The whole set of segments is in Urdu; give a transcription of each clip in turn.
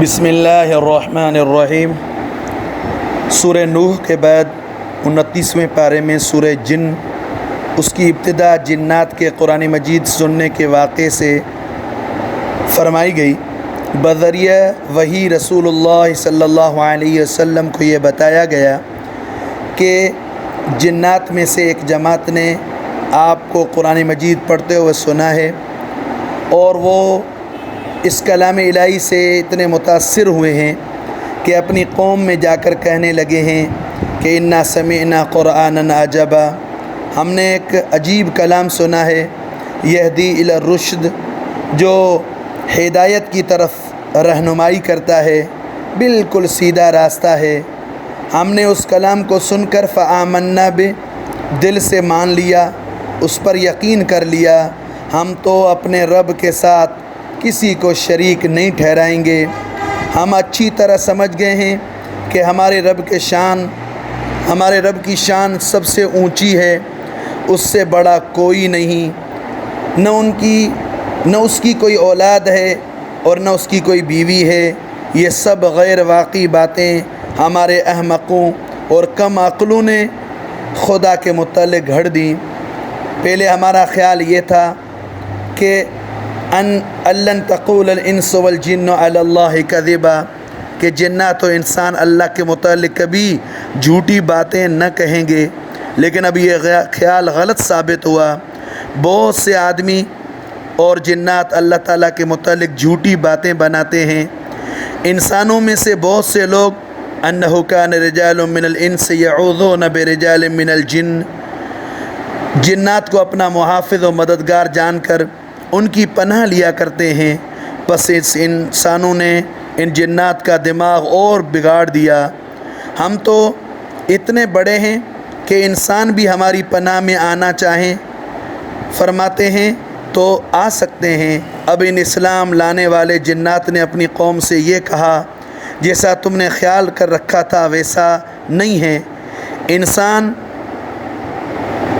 بسم اللہ الرحمن الرحیم۔ سورہ نوح کے بعد 29ویں پارے میں سورہ جن، اس کی ابتدا جنات کے قرآن مجید سننے کے واقعے سے فرمائی گئی۔ بذریعہ وحی رسول اللہ صلی اللہ علیہ وسلم کو یہ بتایا گیا کہ جنات میں سے ایک جماعت نے آپ کو قرآن مجید پڑھتے ہوئے سنا ہے، اور وہ اس کلام الہی سے اتنے متاثر ہوئے ہیں کہ اپنی قوم میں جا کر کہنے لگے ہیں کہ انا سمعنا قرآنا عجبا، ہم نے ایک عجیب کلام سنا ہے، یہدی الی الرشد، جو ہدایت کی طرف رہنمائی کرتا ہے، بالکل سیدھا راستہ ہے۔ ہم نے اس کلام کو سن کر فآمنا بہ، دل سے مان لیا، اس پر یقین کر لیا، ہم تو اپنے رب کے ساتھ کسی کو شریک نہیں ٹھہرائیں گے۔ ہم اچھی طرح سمجھ گئے ہیں کہ ہمارے رب کی شان سب سے اونچی ہے، اس سے بڑا کوئی نہیں، نہ اس کی کوئی اولاد ہے اور نہ اس کی کوئی بیوی ہے۔ یہ سب غیر واقعی باتیں ہمارے احمقوں اور کم عقلوں نے خدا کے متعلق گھڑ دیں۔ پہلے ہمارا خیال یہ تھا کہ لن تقول الانس والجن علی اللہ کذبا، کہ جنات و انسان اللہ کے متعلق کبھی جھوٹی باتیں نہ کہیں گے، لیکن اب یہ خیال غلط ثابت ہوا۔ بہت سے آدمی اور جنات اللہ تعالیٰ کے متعلق جھوٹی باتیں بناتے ہیں۔ انسانوں میں سے بہت سے لوگ انہ کان رجال من الانس یعوذون برجال من الجن، جنات کو اپنا محافظ و مددگار جان کر ان کی پناہ لیا کرتے ہیں، پس اس انسانوں نے ان جنات کا دماغ اور بگاڑ دیا۔ ہم تو اتنے بڑے ہیں کہ انسان بھی ہماری پناہ میں آنا چاہیں فرماتے ہیں تو آ سکتے ہیں۔ اب ان اسلام لانے والے جنات نے اپنی قوم سے یہ کہا، جیسا تم نے خیال کر رکھا تھا ویسا نہیں ہے، انسان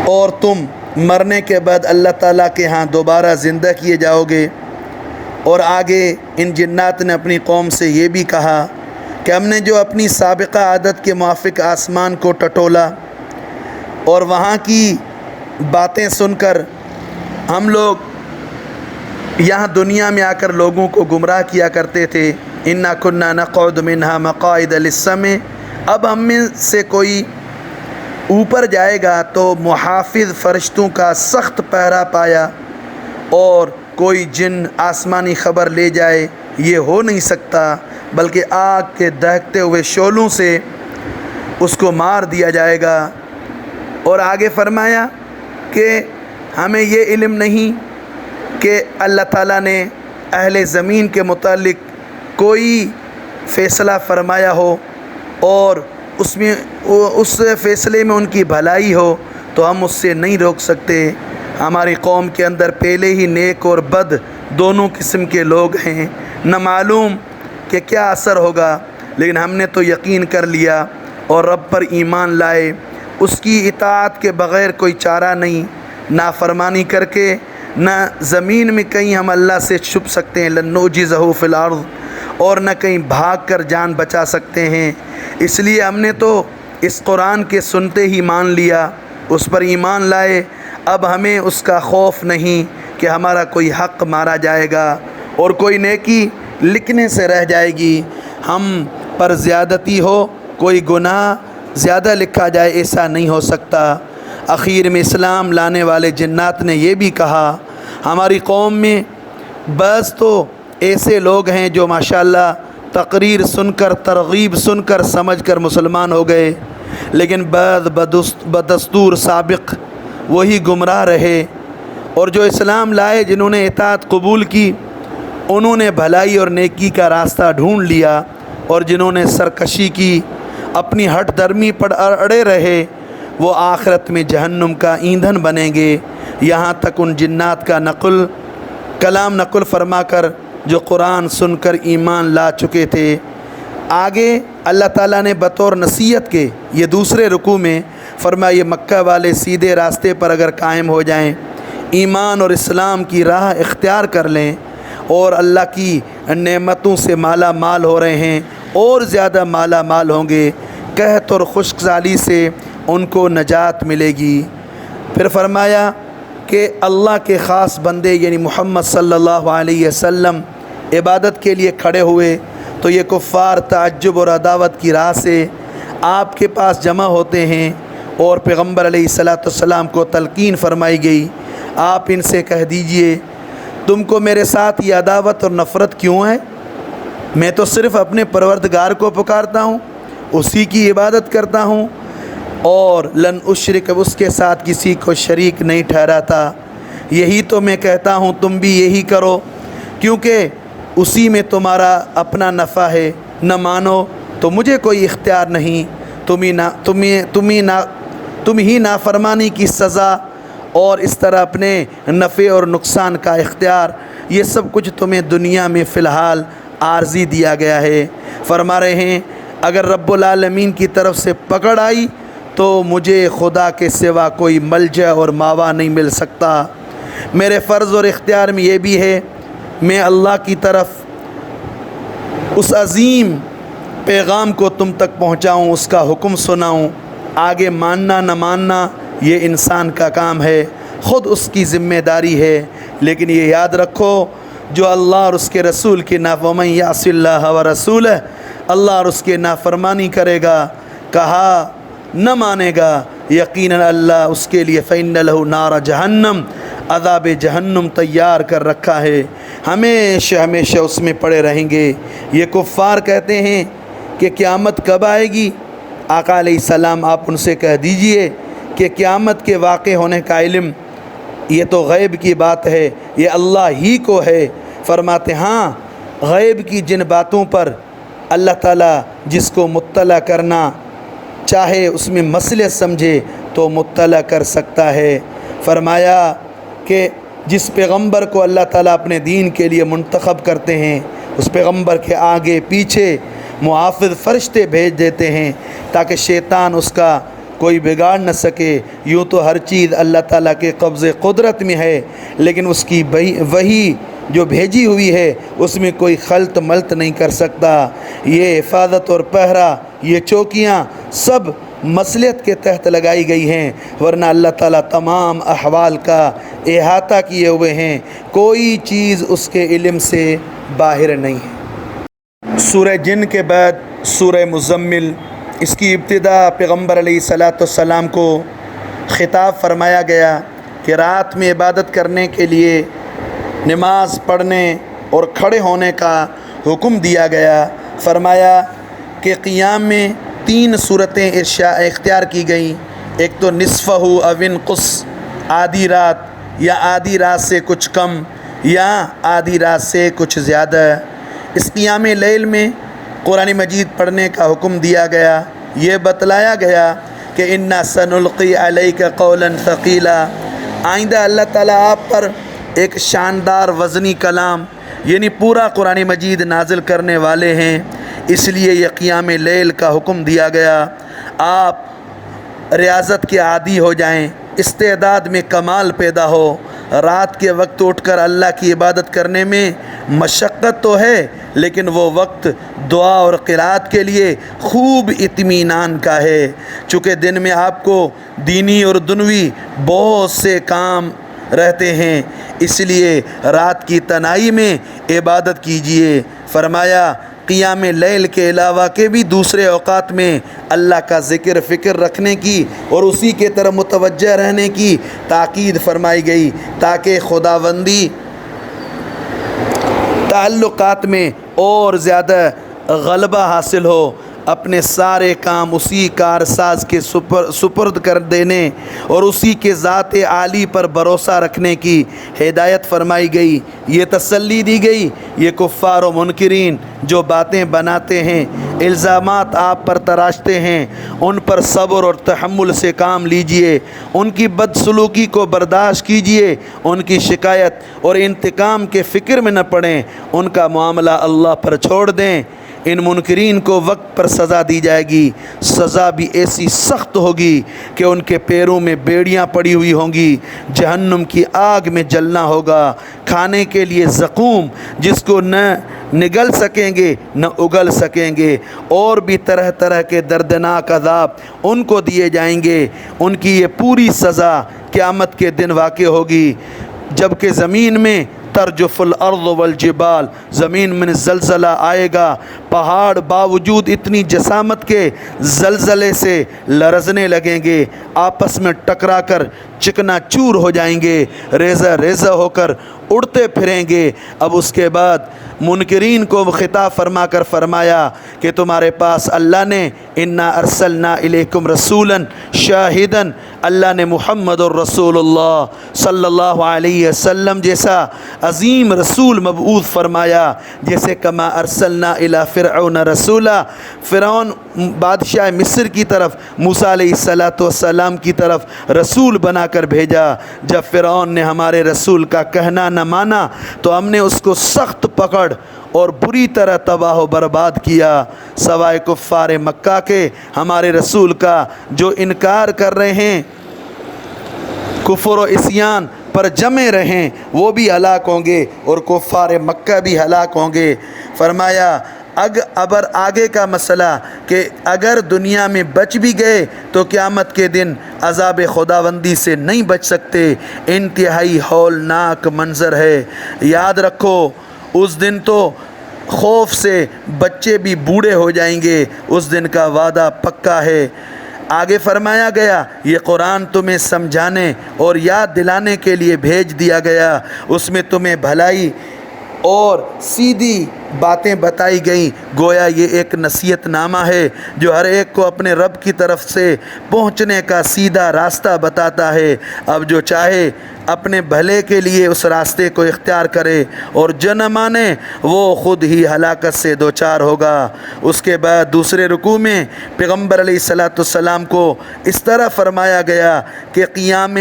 اور تم مرنے کے بعد اللہ تعالیٰ کے ہاں دوبارہ زندہ کیے جاؤ گے۔ اور آگے ان جنات نے اپنی قوم سے یہ بھی کہا کہ ہم نے جو اپنی سابقہ عادت کے موافق آسمان کو ٹٹولا اور وہاں کی باتیں سن کر ہم لوگ یہاں دنیا میں آ کر لوگوں کو گمراہ کیا کرتے تھے، انا کنا نقعد منہا مقاعد للسمع، اب ہم میں سے کوئی اوپر جائے گا تو محافظ فرشتوں کا سخت پہرا پایا، اور کوئی جن آسمانی خبر لے جائے یہ ہو نہیں سکتا، بلکہ آگ کے دہکتے ہوئے شعلوں سے اس کو مار دیا جائے گا۔ اور آگے فرمایا کہ ہمیں یہ علم نہیں کہ اللہ تعالیٰ نے اہل زمین کے متعلق کوئی فیصلہ فرمایا ہو اور اس فیصلے میں ان کی بھلائی ہو تو ہم اس سے نہیں روک سکتے۔ ہماری قوم کے اندر پہلے ہی نیک اور بد دونوں قسم کے لوگ ہیں، نہ معلوم کہ کیا اثر ہوگا، لیکن ہم نے تو یقین کر لیا اور رب پر ایمان لائے، اس کی اطاعت کے بغیر کوئی چارہ نہیں، نافرمانی کر کے نہ زمین میں کہیں ہم اللہ سے چھپ سکتے ہیں، لن نعجزہ فی الارض، اور نہ کہیں بھاگ کر جان بچا سکتے ہیں۔ اس لیے ہم نے تو اس قرآن کے سنتے ہی مان لیا، اس پر ایمان لائے، اب ہمیں اس کا خوف نہیں کہ ہمارا کوئی حق مارا جائے گا اور کوئی نیکی لکھنے سے رہ جائے گی، ہم پر زیادتی ہو، کوئی گناہ زیادہ لکھا جائے، ایسا نہیں ہو سکتا۔ اخیر میں اسلام لانے والے جنات نے یہ بھی کہا، ہماری قوم میں بعض تو ایسے لوگ ہیں جو ماشاءاللہ تقریر سن کر، ترغیب سن کر، سمجھ کر مسلمان ہو گئے، لیکن بعض بدستور سابق وہی گمراہ رہے، اور جو اسلام لائے، جنہوں نے اطاعت قبول کی، انہوں نے بھلائی اور نیکی کا راستہ ڈھونڈ لیا، اور جنہوں نے سرکشی کی، اپنی ہٹ درمی پر اڑے رہے، وہ آخرت میں جہنم کا ایندھن بنیں گے۔ یہاں تک ان جنات کا کلام نقل فرما کر جو قرآن سن کر ایمان لا چکے تھے۔ آگے اللہ تعالیٰ نے بطور نصیحت کے یہ دوسرے رکوع میں فرمایا، یہ مکہ والے سیدھے راستے پر اگر قائم ہو جائیں، ایمان اور اسلام کی راہ اختیار کر لیں اور اللہ کی نعمتوں سے مالا مال ہو رہے ہیں اور زیادہ مالا مال ہوں گے، قحط اور خشک سالی سے ان کو نجات ملے گی۔ پھر فرمایا کہ اللہ کے خاص بندے یعنی محمد صلی اللہ علیہ وسلم عبادت کے لیے کھڑے ہوئے تو یہ کفار تعجب اور عداوت کی راہ سے آپ کے پاس جمع ہوتے ہیں، اور پیغمبر علیہ الصلاۃ والسلام کو تلقین فرمائی گئی، آپ ان سے کہہ دیجئے تم کو میرے ساتھ یہ عداوت اور نفرت کیوں ہے؟ میں تو صرف اپنے پروردگار کو پکارتا ہوں، اسی کی عبادت کرتا ہوں، اور لن اشرک اس کے ساتھ کسی کو شریک نہیں ٹھہراتا۔ یہی تو میں کہتا ہوں تم بھی یہی کرو، کیونکہ اسی میں تمہارا اپنا نفع ہے۔ نہ مانو تو مجھے کوئی اختیار نہیں، تم ہی نافرمانی کی سزا اور اس طرح اپنے نفع اور نقصان کا اختیار، یہ سب کچھ تمہیں دنیا میں فی الحال عارضی دیا گیا ہے۔ فرما رہے ہیں اگر رب العالمین کی طرف سے پکڑ آئی تو مجھے خدا کے سوا کوئی ملجا اور ماوا نہیں مل سکتا۔ میرے فرض اور اختیار میں یہ بھی ہے میں اللہ کی طرف اس عظیم پیغام کو تم تک پہنچاؤں، اس کا حکم سناؤں۔ آگے ماننا نہ ماننا یہ انسان کا کام ہے، خود اس کی ذمہ داری ہے، لیکن یہ یاد رکھو جو اللہ اور اس کے رسول کی وَمَن يَعْصِ اللَّهَ وَرَسُولَهُ، اللہ اور اس کے نافرمانی کرے گا، کہا نہ مانے گا، یقیناً اللہ اس کے لیے فَإِنَّ لَهُ نَارَ جہنم، عذاب جہنم تیار کر رکھا ہے، ہمیشہ ہمیشہ اس میں پڑے رہیں گے۔ یہ کفار کہتے ہیں کہ قیامت کب آئے گی؟ آقا علیہ السلام آپ ان سے کہہ دیجئے کہ قیامت کے واقع ہونے کا علم یہ تو غیب کی بات ہے، یہ اللہ ہی کو ہے۔ فرماتے ہاں غیب کی جن باتوں پر اللہ تعالیٰ جس کو مطلع کرنا چاہے اس میں مصلحت سمجھے تو مطلع کر سکتا ہے۔ فرمایا کہ جس پیغمبر کو اللہ تعالیٰ اپنے دین کے لیے منتخب کرتے ہیں اس پیغمبر کے آگے پیچھے محافظ فرشتے بھیج دیتے ہیں تاکہ شیطان اس کا کوئی بگاڑ نہ سکے۔ یوں تو ہر چیز اللہ تعالیٰ کے قبض قدرت میں ہے، لیکن اس کی وحی جو بھیجی ہوئی ہے اس میں کوئی خلط ملط نہیں کر سکتا۔ یہ حفاظت اور پہرا، یہ چوکیاں سب مصلحت کے تحت لگائی گئی ہیں، ورنہ اللہ تعالیٰ تمام احوال کا احاطہ کیے ہوئے ہیں، کوئی چیز اس کے علم سے باہر نہیں ہے۔ سورہ جن کے بعد سورہ مزمل، اس کی ابتدا پیغمبر علیہ الصلاۃ والسلام کو خطاب فرمایا گیا کہ رات میں عبادت کرنے کے لیے نماز پڑھنے اور کھڑے ہونے کا حکم دیا گیا۔ فرمایا کہ قیام میں 3 صورتیں اختیار کی گئیں، ایک تو نصفہ او انقص، آدھی رات یا آدھی رات سے کچھ کم یا آدھی رات سے کچھ زیادہ۔ اس قیام لیل میں قرآن مجید پڑھنے کا حکم دیا گیا، یہ بتلایا گیا کہ اِنَّا سَنُلْقِي عَلَيْكَ قَوْلًا ثَقِيلًا، آئندہ اللہ تعالیٰ آپ پر ایک شاندار وزنی کلام یعنی پورا قرآن مجید نازل کرنے والے ہیں، اس لیے یہ قیام لیل کا حکم دیا گیا۔ آپ ریاضت کے عادی ہو جائیں، استعداد میں کمال پیدا ہو۔ رات کے وقت اٹھ کر اللہ کی عبادت کرنے میں مشقت تو ہے، لیکن وہ وقت دعا اور قرات کے لیے خوب اطمینان کا ہے۔ چونکہ دن میں آپ کو دینی اور دنوی بہت سے کام رہتے ہیں، اس لیے رات کی تنہائی میں عبادت کیجیے۔ فرمایا قیام لیل کے علاوہ کے بھی دوسرے اوقات میں اللہ کا ذکر فکر رکھنے کی اور اسی کے طرف متوجہ رہنے کی تاکید فرمائی گئی تاکہ خداوندی تعلقات میں اور زیادہ غلبہ حاصل ہو۔ اپنے سارے کام اسی کارساز کے سپرد کر دینے اور اسی کے ذات عالی پر بھروسہ رکھنے کی ہدایت فرمائی گئی، یہ تسلی دی گئی۔ یہ کفار و منکرین جو باتیں بناتے ہیں، الزامات آپ پر تراشتے ہیں، ان پر صبر اور تحمل سے کام لیجئے، ان کی بدسلوکی کو برداشت کیجئے، ان کی شکایت اور انتقام کے فکر میں نہ پڑیں، ان کا معاملہ اللہ پر چھوڑ دیں۔ ان منکرین کو وقت پر سزا دی جائے گی، سزا بھی ایسی سخت ہوگی کہ ان کے پیروں میں بیڑیاں پڑی ہوئی ہوں گی، جہنم کی آگ میں جلنا ہوگا، کھانے کے لیے زقوم جس کو نہ نگل سکیں گے نہ اگل سکیں گے، اور بھی طرح طرح کے دردناک عذاب ان کو دیے جائیں گے۔ ان کی یہ پوری سزا قیامت کے دن واقع ہوگی، جبکہ زمین میں ترجف الارض والجبال، زمین میں زلزلہ آئے گا، پہاڑ باوجود اتنی جسامت کے زلزلے سے لرزنے لگیں گے، آپس میں ٹکرا کر چکنا چور ہو جائیں گے، ریزہ ریزہ ہو کر اڑتے پھریں گے۔ اب اس کے بعد منکرین کو خطاب فرما کر فرمایا کہ تمہارے پاس اللہ نے انا ارسلنا الیکم رسولا شاہدا، اللہ نے محمد الرسول اللہ صلی اللہ علیہ وسلم جیسا عظیم رسول مبعوث فرمایا، جیسے کما ارسلنا الی فرعون رسولا، فرعون بادشاہ مصر کی طرف موسیٰ علیہ السلام کی طرف رسول بنا کر بھیجا۔ جب فرعون نے ہمارے رسول کا کہنا نہ مانا تو ہم نے اس کو سخت پکڑ اور بری طرح تباہ و برباد کیا، سوائے کفار مکہ کے ہمارے رسول کا جو انکار کر رہے ہیں، کفر و عصیان پر جمے رہیں، وہ بھی ہلاک ہوں گے اور کفار مکہ بھی ہلاک ہوں گے۔ فرمایا ابر آگے کا مسئلہ کہ اگر دنیا میں بچ بھی گئے تو قیامت کے دن عذاب خداوندی سے نہیں بچ سکتے، انتہائی ہولناک منظر ہے۔ یاد رکھو اس دن تو خوف سے بچے بھی بوڑھے ہو جائیں گے، اس دن کا وعدہ پکا ہے۔ آگے فرمایا گیا یہ قرآن تمہیں سمجھانے اور یاد دلانے کے لیے بھیج دیا گیا، اس میں تمہیں بھلائی اور سیدھی باتیں بتائی گئیں، گویا یہ ایک نصیحت نامہ ہے جو ہر ایک کو اپنے رب کی طرف سے پہنچنے کا سیدھا راستہ بتاتا ہے۔ اب جو چاہے اپنے بھلے کے لیے اس راستے کو اختیار کرے اور جو نہ مانے وہ خود ہی ہلاکت سے دوچار ہوگا۔ اس کے بعد دوسرے رکوع میں پیغمبر علیہ السلام کو اس طرح فرمایا گیا کہ قیام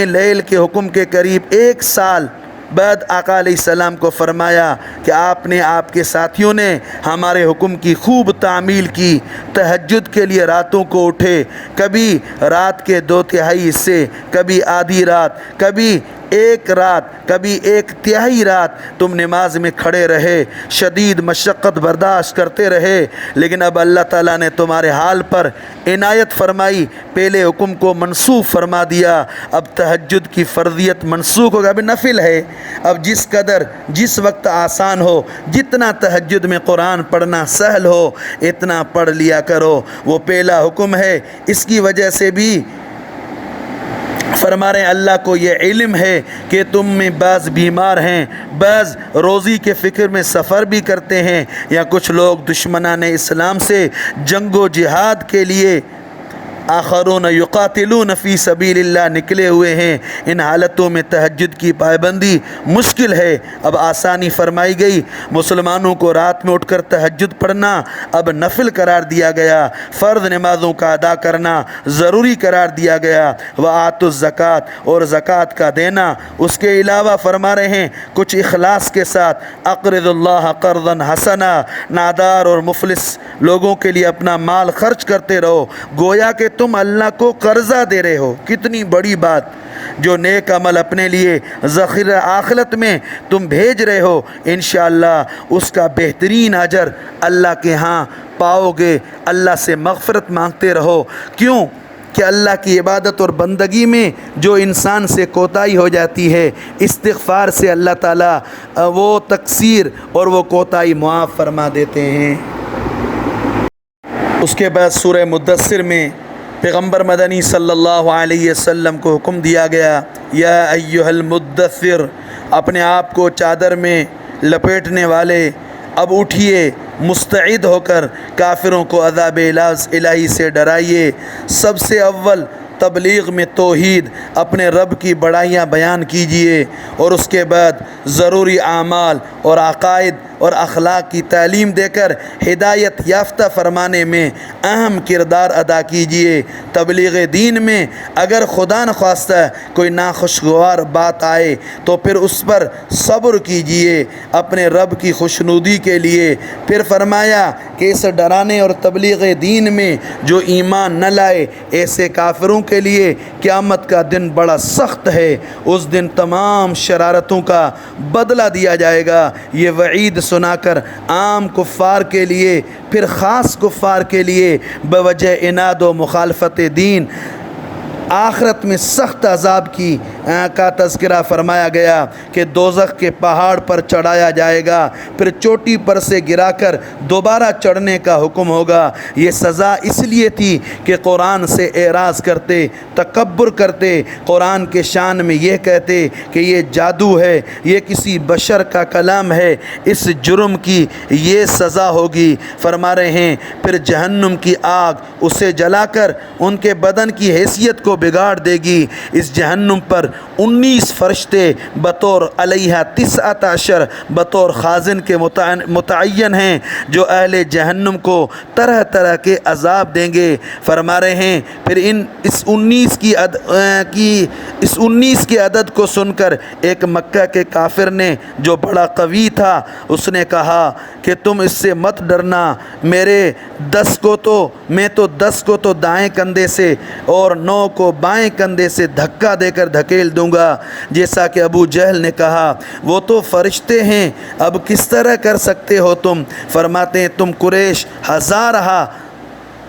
لیل کے حکم کے قریب 1 سال بعد آقا علیہ السلام کو فرمایا کہ آپ نے آپ کے ساتھیوں نے ہمارے حکم کی خوب تعمیل کی، تہجد کے لیے راتوں کو اٹھے، کبھی رات کے 2/3 حصے، کبھی آدھی رات، کبھی 1 رات، کبھی 1/3 رات تم نماز میں کھڑے رہے، شدید مشقت برداشت کرتے رہے، لیکن اب اللہ تعالیٰ نے تمہارے حال پر عنایت فرمائی، پہلے حکم کو منسوخ فرما دیا، اب تہجد کی فرضیت منسوخ ہوگا، اب نفل ہے، اب جس قدر جس وقت آسان ہو، جتنا تہجد میں قرآن پڑھنا سہل ہو اتنا پڑھ لیا کرو، وہ پہلا حکم ہے۔ اس کی وجہ سے بھی فرما رہے ہیں اللہ کو یہ علم ہے کہ تم میں بعض بیمار ہیں، بعض روزی کے فکر میں سفر بھی کرتے ہیں، یا کچھ لوگ دشمنان اسلام سے جنگ و جہاد کے لیے آخرون یقاتلون فی سبیل اللہ نکلے ہوئے ہیں، ان حالتوں میں تہجد کی پابندی مشکل ہے۔ اب آسانی فرمائی گئی، مسلمانوں کو رات میں اٹھ کر تہجد پڑھنا اب نفل قرار دیا گیا، فرض نمازوں کا ادا کرنا ضروری قرار دیا گیا، وآتوا الزکوٰۃ اور زکوٰۃ کا دینا۔ اس کے علاوہ فرما رہے ہیں کچھ اخلاص کے ساتھ اقرض اللہ قرضا حسنا، نادار اور مفلس لوگوں کے لیے اپنا مال خرچ کرتے رہو، گویا کہ تم اللہ کو قرضہ دے رہے ہو۔ کتنی بڑی بات، جو نیک عمل اپنے لیے ذخیرہ آخرت میں تم بھیج رہے ہو، انشاءاللہ اس کا بہترین اجر اللہ کے ہاں پاؤ گے۔ اللہ سے مغفرت مانگتے رہو، کیوں کہ اللہ کی عبادت اور بندگی میں جو انسان سے کوتاہی ہو جاتی ہے، استغفار سے اللہ تعالیٰ وہ تقصیر اور وہ کوتاہی معاف فرما دیتے ہیں۔ اس کے بعد سورہ مدثر میں پیغمبر مدنی صلی اللہ علیہ وسلم کو حکم دیا گیا، یا ایھا المدثر، اپنے آپ کو چادر میں لپیٹنے والے، اب اٹھیے، مستعد ہو کر کافروں کو عذاب الہی سے ڈرائیے۔ سب سے اول تبلیغ میں توحید، اپنے رب کی بڑائیاں بیان کیجیے، اور اس کے بعد ضروری اعمال اور عقائد اور اخلاق کی تعلیم دے کر ہدایت یافتہ فرمانے میں اہم کردار ادا کیجیے۔ تبلیغ دین میں اگر خدا نخواستہ کوئی ناخوشگوار بات آئے تو پھر اس پر صبر کیجیے اپنے رب کی خوشنودی کے لیے۔ پھر فرمایا کہ اس ڈرانے اور تبلیغ دین میں جو ایمان نہ لائے ایسے کافروں کے لیے قیامت کا دن بڑا سخت ہے، اس دن تمام شرارتوں کا بدلہ دیا جائے گا۔ یہ وعید سنا کر عام کفار کے لیے پھر خاص کفار کے لیے بوجہ اناد و مخالفت دین آخرت میں سخت عذاب کا تذکرہ فرمایا گیا کہ دوزخ کے پہاڑ پر چڑھایا جائے گا، پھر چوٹی پر سے گرا کر دوبارہ چڑھنے کا حکم ہوگا۔ یہ سزا اس لیے تھی کہ قرآن سے اعراض کرتے، تکبر کرتے، قرآن کے شان میں یہ کہتے کہ یہ جادو ہے، یہ کسی بشر کا کلام ہے۔ اس جرم کی یہ سزا ہوگی۔ فرما رہے ہیں پھر جہنم کی آگ اسے جلا کر ان کے بدن کی حیثیت کو بگاڑ دے گی۔ اس جہنم پر 19 فرشتے بطور علیہ 19 بطور خازن کے متعین ہیں جو اہل جہنم کو طرح طرح کے عذاب دیں گے۔ فرما رہے ہیں پھر اس 19 کی عدد کو سن کر ایک مکہ کے کافر نے جو بڑا قوی تھا اس نے کہا کہ تم اس سے مت ڈرنا، میں تو 10 کو تو دائیں کندھے سے اور 9 کو بائیں کندھے سے دھکا دے کر دھکیل دوں گا۔ جیسا کہ ابو جہل نے کہا وہ تو فرشتے ہیں، اب کس طرح کر سکتے ہو تم؟ فرماتے ہیں تم قریش 1000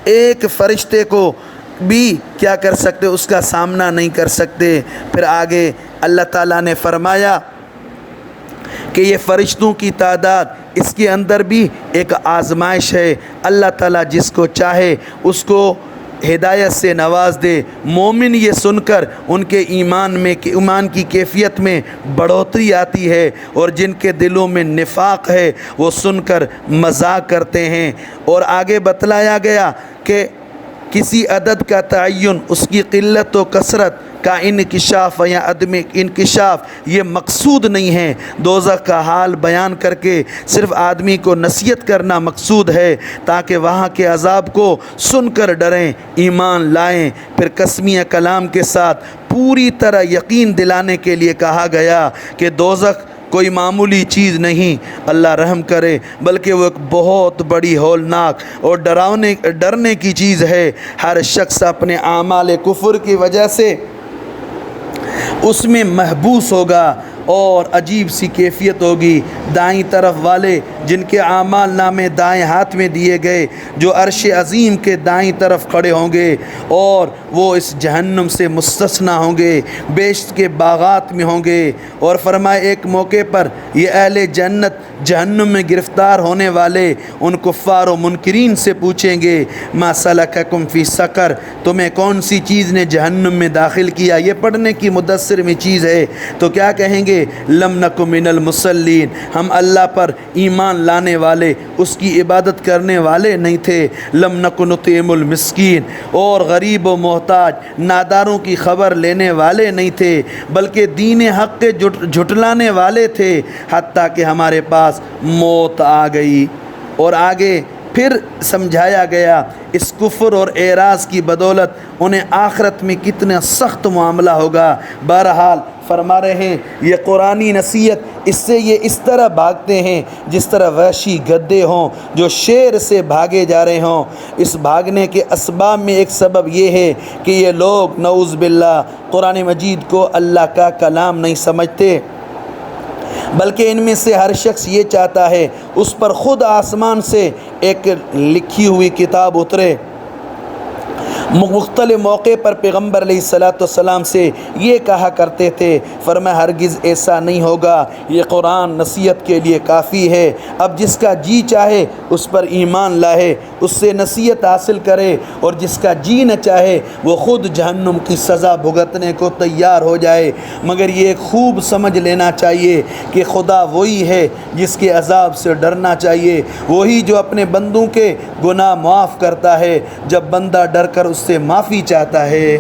ایک فرشتے کو بھی کیا کر سکتے، اس کا سامنا نہیں کر سکتے۔ پھر آگے اللہ تعالیٰ نے فرمایا کہ یہ فرشتوں کی تعداد اس کے اندر بھی ایک آزمائش ہے۔ اللہ تعالیٰ جس کو چاہے اس کو ہدایت سے نواز دے۔ مومن یہ سن کر ان کے ایمان کی کیفیت میں بڑھوتری آتی ہے، اور جن کے دلوں میں نفاق ہے وہ سن کر مذاق کرتے ہیں۔ اور آگے بتلایا گیا کہ کسی عدد کا تعین، اس کی قلت و کثرت کا انکشاف یا عدم انکشاف یہ مقصود نہیں ہے۔ دوزخ کا حال بیان کر کے صرف آدمی کو نصیحت کرنا مقصود ہے تاکہ وہاں کے عذاب کو سن کر ڈریں، ایمان لائیں۔ پھر قسمیہ کلام کے ساتھ پوری طرح یقین دلانے کے لیے کہا گیا کہ دوزخ کوئی معمولی چیز نہیں، اللہ رحم کرے، بلکہ وہ ایک بہت بڑی ہولناک اور ڈرنے کی چیز ہے۔ ہر شخص اپنے اعمال کفر کی وجہ سے اس میں محبوس ہوگا اور عجیب سی کیفیت ہوگی۔ دائیں طرف والے جن کے اعمال نامے دائیں ہاتھ میں دیے گئے جو عرش عظیم کے دائیں طرف کھڑے ہوں گے اور وہ اس جہنم سے مستثنی ہوں گے، بیشت کے باغات میں ہوں گے۔ اور فرمائے ایک موقع پر یہ اہل جنت جہنم میں گرفتار ہونے والے ان کفار و منکرین سے پوچھیں گے ما سلککم فی سقر، تمہیں کون سی چیز نے جہنم میں داخل کیا؟ یہ پڑھنے کی مدثر میں چیز ہے تو کیا کہیں گے؟ لم نک من المصلین، ہم اللہ پر ایمان لانے والے، اس کی عبادت کرنے والے نہیں تھے۔ لم نک نطعم المسکین، اور غریب و محتاج ناداروں کی خبر لینے والے نہیں تھے بلکہ دین حق کے جھٹلانے والے تھے، حتیٰ کہ ہمارے پاس موت آ گئی۔ اور آگے پھر سمجھایا گیا اس کفر اور اعراض کی بدولت انہیں آخرت میں کتنا سخت معاملہ ہوگا۔ بہرحال فرما رہے ہیں یہ قرآنی نصیحت، اس سے یہ اس طرح بھاگتے ہیں جس طرح وحشی گدھے ہوں جو شیر سے بھاگے جا رہے ہوں۔ اس بھاگنے کے اسباب میں ایک سبب یہ ہے کہ یہ لوگ نعوذ باللہ قرآن مجید کو اللہ کا کلام نہیں سمجھتے، بلکہ ان میں سے ہر شخص یہ چاہتا ہے اس پر خود آسمان سے ایک لکھی ہوئی کتاب اترے۔ مختلف موقع پر پیغمبر علیہ السلام سے یہ کہا کرتے تھے، فرمایا ہرگز ایسا نہیں ہوگا، یہ قرآن نصیحت کے لیے کافی ہے، اب جس کا جی چاہے اس پر ایمان لائے، اس سے نصیحت حاصل کرے، اور جس کا جی نہ چاہے وہ خود جہنم کی سزا بھگتنے کو تیار ہو جائے۔ مگر یہ خوب سمجھ لینا چاہیے کہ خدا وہی ہے جس کے عذاب سے ڈرنا چاہیے، وہی جو اپنے بندوں کے گناہ معاف کرتا ہے جب بندہ ڈر کر اس سے معافی چاہتا ہے۔